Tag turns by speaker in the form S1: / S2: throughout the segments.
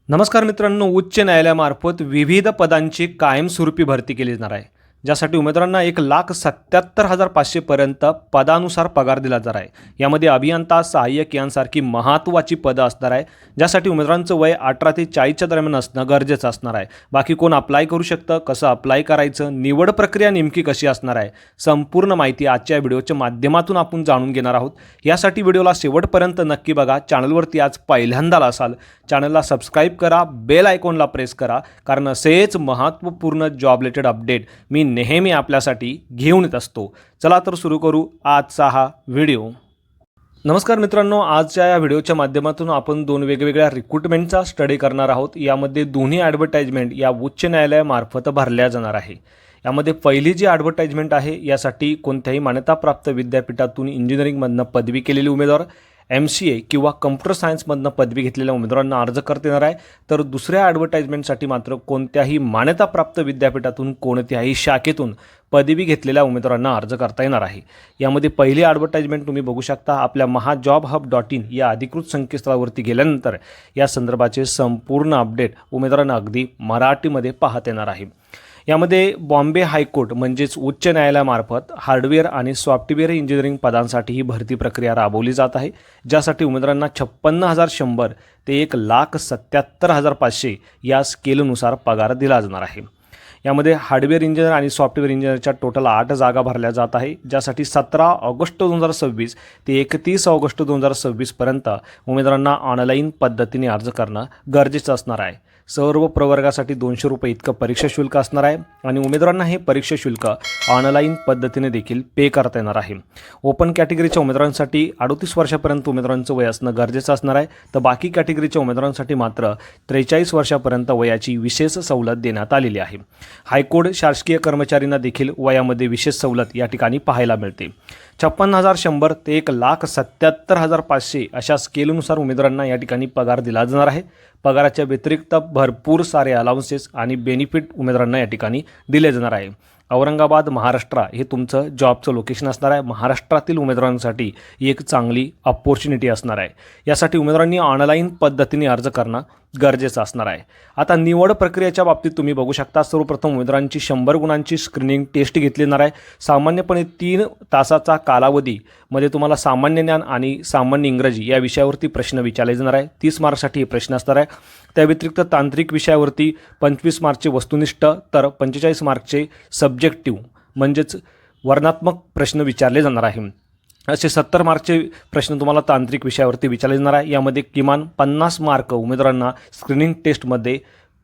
S1: नमस्कार मित्रांनो, उच्च न्यायालयामार्फत विविध पदांची कायमस्वरूपी भरती केली जाणार आहे, ज्यासाठी उमेदवारांना 1,77,500 पर्यंत पदानुसार पगार दिला जाणार आहे। यामध्ये अभियंता, सहाय्यक यांसारखी महत्त्वाची पदं असणार आहे, ज्यासाठी उमेदवारांचं वय 18 ते 40च्या दरम्यान असणं गरजेचं असणार आहे। बाकी कोण अप्लाय करू शकतं, कसं अप्लाय करायचं, निवड प्रक्रिया नेमकी कशी असणार आहे, संपूर्ण माहिती आजच्या व्हिडिओच्या माध्यमातून आपण जाणून घेणार आहोत। यासाठी व्हिडिओला शेवटपर्यंत नक्की बघा। चॅनलवरती आज पहिल्यांदा असाल, चॅनलला सबस्क्राईब करा, बेल आयकॉनला प्रेस करा, कारण असेच महत्त्वपूर्ण जॉब रिलेटेड अपडेट मी नेहमी आपल्यासाठी घेऊन येत असतो। चला तर सुरू करू आजचा हा व्हिडिओ। नमस्कार मित्रांनो, आजच्या या व्हिडिओच्या माध्यमातून आपण दोन वेगवेगळ्या रिक्रुटमेंटचा स्टडी करणार आहोत। यामध्ये दोन्ही ॲडव्हर्टाइजमेंट या उच्च न्यायालयामार्फत भरल्या जाणार आहे। यामध्ये पहिली जी ॲडव्हर्टाइजमेंट आहे, यासाठी कोणत्याही मान्यताप्राप्त विद्यापीठातून इंजिनिअरिंगमधनं पदवी केलेले उमेदवार, MCA किंवा कम्प्युटर सायन्समधनं पदवी घेतलेल्या उमेदवारांना अर्ज करता येणार आहे। तर दुसऱ्या ॲडव्हर्टाइजमेंटसाठी मात्र कोणत्याही मान्यताप्राप्त विद्यापीठातून कोणत्याही शाखेतून पदवी घेतलेल्या उमेदवारांना अर्ज करता येणार आहे। यामध्ये पहिली ॲडव्हर्टाइजमेंट तुम्ही बघू शकता आपल्या महाजॉबहब.in या अधिकृत संकेतस्थळावरती गेल्यानंतर या संदर्भाचे संपूर्ण अपडेट उमेदवारांना अगदी मराठीमध्ये पाहता येणार आहे। यामध्ये बॉम्बे हायकोर्ट म्हणजेच उच्च न्यायालयामार्फत हार्डवेअर आणि सॉफ्टवेअर इंजिनिअरिंग पदांसाठी ही भरती प्रक्रिया राबवली जात आहे, ज्यासाठी उमेदवारांना 56,100 ते 1,77,500 या स्केलनुसार पगार दिला जाणार आहे। यामध्ये हार्डवेअर इंजिनियर आणि सॉफ्टवेअर इंजिनियरच्या टोटल 8 जागा भरल्या जात आहे, ज्यासाठी 17 ऑगस्ट 2026 ते 31 ऑगस्ट 2026 पर्यंत उमेदवारांना ऑनलाईन पद्धतीने अर्ज करणं गरजेचं असणार आहे। सर्व प्रवर्गासाठी 200 रुपये इतकं परीक्षा शुल्क असणार आहे आणि उमेदवारांना हे परीक्षा शुल्क ऑनलाईन पद्धतीने देखील पे करता येणार आहे। ओपन कॅटेगरीच्या उमेदवारांसाठी 38 वर्षापर्यंत उमेदवारांचं वय असणं गरजेचं असणार आहे, तर बाकी कॅटेगरीच्या उमेदवारांसाठी मात्र 43 वर्षापर्यंत वयाची विशेष सवलत देण्यात आलेली आहे। हायकोर्ट शासकीय कर्मचाऱ्यांना देखील वयामध्ये विशेष सवलत या ठिकाणी पाहायला मिळते। 56,100 ते 1,77,500 अशा स्केलनुसार उमेदवारांना या ठिकाणी पगार दिला जाणार आहे। पगाराच्या व्यतिरिक्त भरपूर सारे अलाउन्सेस आणि बेनिफिट उमेदवारांना या ठिकाणी दिले जाणार आहे। औरंगाबाद महाराष्ट्र हे तुमचं जॉबचं लोकेशन असणार आहे। महाराष्ट्रातील उमेदवारांसाठी एक चांगली अपॉर्च्युनिटी असणार आहे। यासाठी उमेदवारांनी ऑनलाईन पद्धतीने अर्ज करणं गरजेचं असणार आहे। आता निवड प्रक्रियेच्या बाबतीत तुम्ही बघू शकता, सर्वप्रथम उमेदवारांची 100 गुणांची स्क्रीनिंग टेस्ट घेतली जाणार आहे। सामान्यपणे 3 तासाचा कालावधीमध्ये तुम्हाला सामान्य ज्ञान आणि सामान्य इंग्रजी या विषयावरती प्रश्न विचारले जाणार आहे। 30 मार्क्ससाठी हे प्रश्न असणार आहे। त्या व्यतिरिक्त तांत्रिक विषयावरती 25 मार्कचे वस्तुनिष्ठ तर 45 मार्कचे सब्जेक्टिव्ह म्हणजेच वर्णात्मक प्रश्न विचारले जाणार आहे। असे 70 मार्कचे प्रश्न तुम्हाला तांत्रिक विषयावरती विचारले जाणार आहे। यामध्ये किमान 50 मार्क उमेदवारांना स्क्रीनिंग टेस्टमध्ये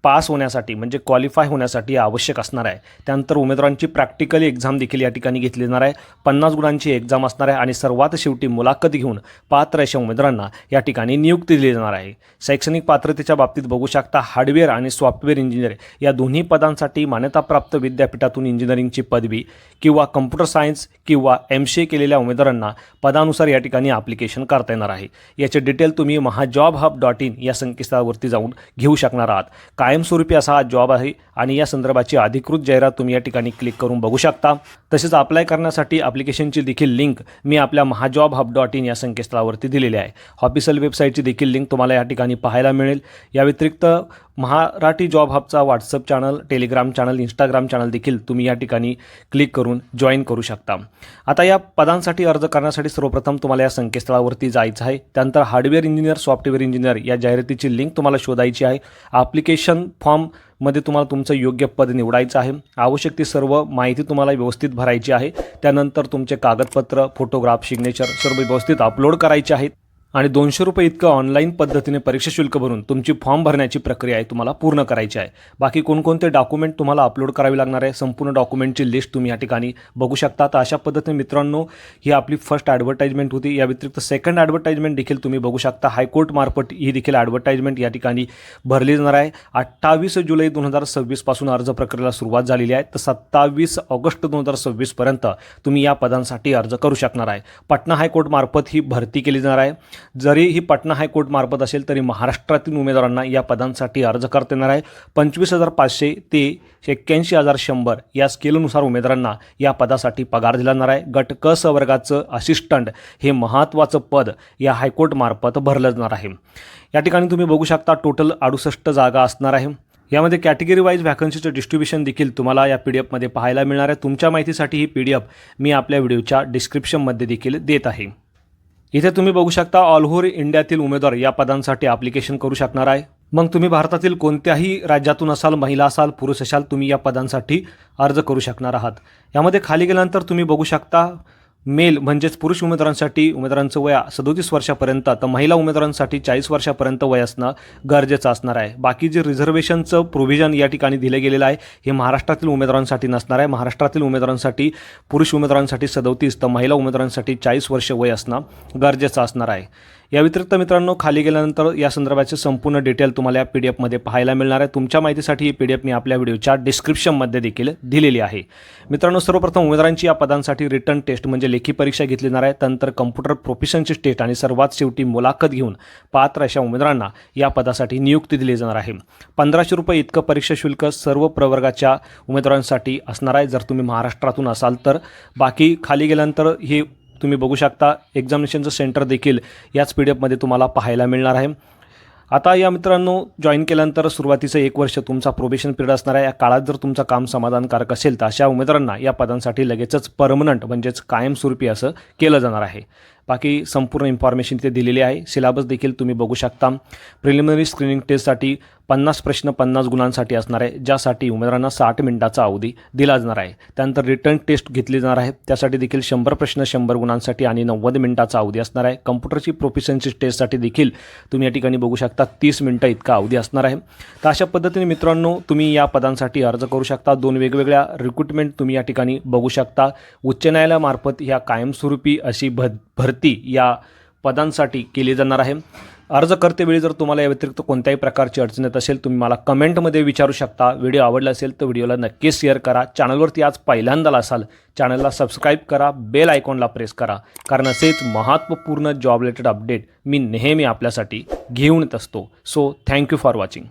S1: पास होण्यासाठी म्हणजे क्वालिफाय होण्यासाठी आवश्यक असणार आहे। त्यानंतर उमेदवारांची प्रॅक्टिकली एक्झाम देखील या ठिकाणी घेतली जाणार आहे। 50 गुणांची एक्झाम असणार आहे आणि सर्वात शेवटी मुलाखत घेऊन पात्र अशा उमेदवारांना या ठिकाणी नियुक्ती दिली जाणार आहे। शैक्षणिक पात्रतेच्या बाबतीत बघू शकता, हार्डवेअर आणि सॉफ्टवेअर इंजिनियर या दोन्ही पदांसाठी मान्यताप्राप्त विद्यापीठातून इंजिनिअरिंगची पदवी किंवा कम्प्युटर सायन्स किंवा MCA केलेल्या उमेदवारांना पदानुसार या ठिकाणी ॲप्लिकेशन करता येणार आहे। याचे डिटेल तुम्ही महाजॉबहब.in या संकेतस्थळावरती जाऊन घेऊ शकणार आहात। कायमस्वरूपी असा हा जॉब आहे आणि या संदर्भाची अधिकृत जाहिरात तुम्ही या ठिकाणी क्लिक करून बघू शकता। तसेच अप्लाय करण्यासाठी ॲप्लिकेशनची देखील लिंक मी आपल्या महाजॉबहब.in या संकेतस्थळावरती दिलेली आहे। ऑफिशियल वेबसाईटची देखील लिंक तुम्हाला या ठिकाणी पाहायला मिळेल। या व्यतिरिक्त मराठी जॉब हबचा WhatsApp channel, Telegram channel, Instagram channel देखील तुम्ही या ठिकाणी क्लिक करून जॉईन करू शकता। आता या पदांसाठी अर्ज करण्यासाठी सर्वप्रथम तुम्हाला या संकेतस्थळावरती जायचं आहे। त्यानंतर हार्डवेअर इंजिनियर, सॉफ्टवेअर इंजिनियर या जाहिरातीची लिंक तुम्हाला शोधायची आहे। ॲप्लिकेशन फॉर्ममध्ये तुम्हाला तुमचं योग्य पद निवडायचं आहे। आवश्यक ती सर्व माहिती तुम्हाला व्यवस्थित भरायची आहे। त्यानंतर तुमचे कागदपत्र, फोटोग्राफ, सिग्नेचर सर्व व्यवस्थित अपलोड करायचे आहेत आणि 200 रुपये इतकं ऑनलाईन पद्धतीने परीक्षा शुल्क भरून तुमची फॉर्म भरण्याची प्रक्रिया आहे तुम्हाला पूर्ण करायची आहे। बाकी कोणकोणते डॉक्युमेंट तुम्हाला अपलोड करावे लागणार आहे, संपूर्ण डॉक्युमेंटची लिस्ट तुम्ही या ठिकाणी बघू शकता। तर अशा पद्धतीने मित्रांनो, ही आपली फर्स्ट ॲडव्हर्टाइजमेंट होती। या व्यतिरिक्त सेकंड ॲडव्हर्टाइजमेंट देखील तुम्ही बघू शकता। हायकोर्टमार्फत ही देखील ॲडव्हर्टाइजमेंट या ठिकाणी भरली जाणार आहे। 28 जुलै 2026 पासून अर्ज प्रक्रियेला सुरुवात झालेली आहे, तर 27 ऑगस्ट 2026 पर्यंत तुम्ही या पदांसाठी अर्ज करू शकणार आहे। पटना हायकोर्टमार्फत ही भरती केली जाणार आहे। जरी ही पटना हायकोर्टमार्फत असेल तरी महाराष्ट्रातील उमेदवारांना या पदांसाठी अर्ज करता येणार आहे. 25,500 ते 81,100 या स्केलनुसार उमेदवारांना या पदासाठी पगार दिला जाणार आहे. गट क वर्गाचं असिस्टंट हे महत्त्वाचं पद या हायकोर्टमार्फत भरलं जाणार आहे. या ठिकाणी तुम्ही बघू शकता टोटल 68 जागा असणार आहे. यामध्ये कॅटेगरी वाईज व्हॅकन्सीचं डिस्ट्रीब्युशन देखील तुम्हाला या PDF पाहायला मिळणार आहे. तुमच्या माहितीसाठी ही PDF मी आपल्या व्हिडिओच्या डिस्क्रिप्शनमध्ये देखील देत आहे. इथे तुम्ही बघू शकता ऑल ओव्हर इंडियातील उमेदवार या पदांसाठी ॲप्लिकेशन करू शकणार आहे. मग तुम्ही भारतातील कोणत्याही राज्यातून असाल, महिला असाल, पुरुष असाल, तुम्ही या पदांसाठी अर्ज करू शकणार आहात. यामध्ये खाली गेल्यानंतर तुम्ही बघू शकता मेल म्हणजेच पुरुष उमेदवारांचं वय 37 वर्षापर्यंत, तर महिला उमेदवारांसाठी 40 वर्षापर्यंत वय असणं गरजेचं असणार आहे. बाकी जे रिझर्वेशनचं प्रोव्हिजन या ठिकाणी दिलं गेलेलं आहे हे महाराष्ट्रातील उमेदवारांसाठी नसणार आहे. महाराष्ट्रातील उमेदवारांसाठी पुरुष उमेदवारांसाठी 37 तर महिला उमेदवारांसाठी 40 वर्ष वय असणं गरजेचं असणार आहे. या व्यतिरिक्त मित्रांनो खाली गेल्यानंतर या संदर्भाचे संपूर्ण डिटेल तुम्हाला या PDF पाहायला मिळणार आहे. तुमच्या माहितीसाठी ही PDF मी आपल्या व्हिडिओच्या डिस्क्रिप्शनमध्ये देखील दिलेली आहे. मित्रांनो सर्वप्रथम उमेदवारांची या पदांसाठी रिटर्न टेस्ट म्हणजे लेखी परीक्षा घेतली जाणार आहे. त्यानंतर कम्प्युटर प्रोफिशन्सी टेस्ट आणि सर्वात शेवटी मुलाखत घेऊन पात्र अशा उमेदवारांना या पदासाठी नियुक्ती दिली जाणार आहे. 1500 रुपये इतकं परीक्षा शुल्क सर्व प्रवर्गाच्या उमेदवारांसाठी असणार आहे जर तुम्ही महाराष्ट्रातून असाल तर. बाकी खाली गेल्यानंतर हे तुम्ही बघू शकता एक्झामिनेशनचं सेंटर देखील याच PDF तुम्हाला पाहायला मिळणार आहे. आता या मित्रांनो जॉईन केल्यानंतर सुरुवातीचं 1 वर्ष तुमचा प्रोबेशन पिरियड असणार आहे. या काळात जर तुमचं काम समाधानकारक असेल तर अशा उमेदवारांना या पदांसाठी लगेचच परमनंट म्हणजेच कायमस्वरूपी असं केलं जाणार आहे. बाकी संपूर्ण इन्फॉर्मेशन इथे दिलेली आहे. सिलेबस देखील तुम्ही बघू शकता. प्रिलिमिनरी स्क्रीनिंग टेस्टसाठी 50 प्रश्न 50 गुणांसाठी असणार आहे, ज्यासाठी उमेदवारांना 60 मिनिटाचा अवधी दिला जाणार आहे. त्यानंतर रिटर्न टेस्ट घेतली जाणार आहे, त्यासाठी देखील 100 प्रश्न 100 गुणांसाठी आणि 90 मिनिटाचा अवधी असणार आहे. कम्प्युटरची प्रोफिशियन्सी टेस्टसाठी देखील तुम्ही या ठिकाणी बघू शकता 30 मिनिटं इतका अवधी असणार आहे. तर अशा पद्धतीने मित्रांनो तुम्ही या पदांसाठी अर्ज करू शकता. 2 वेगवेगळ्या रिक्रुटमेंट तुम्ही या ठिकाणी बघू शकता. उच्च न्यायालयामार्फत ह्या कायमस्वरूपी अशी भरती या पदांसाठी केली जाणार आहे. अर्ज करतेवेळी जर तुम्हाला या व्यतिरिक्त कोणत्याही प्रकारची अडचण येत असेल तुम्ही मला कमेंटमध्ये विचारू शकता. व्हिडिओ आवडला असेल तर व्हिडिओला नक्कीच शेअर करा. चॅनलवरती आज पहिल्यांदा असाल चॅनलला सबस्क्राईब करा, बेल आयकॉनला प्रेस करा, कारण असेच महत्त्वपूर्ण जॉब रिलेटेड अपडेट मी नेहमी आपल्यासाठी घेऊन येत असतो. So thank you for watching.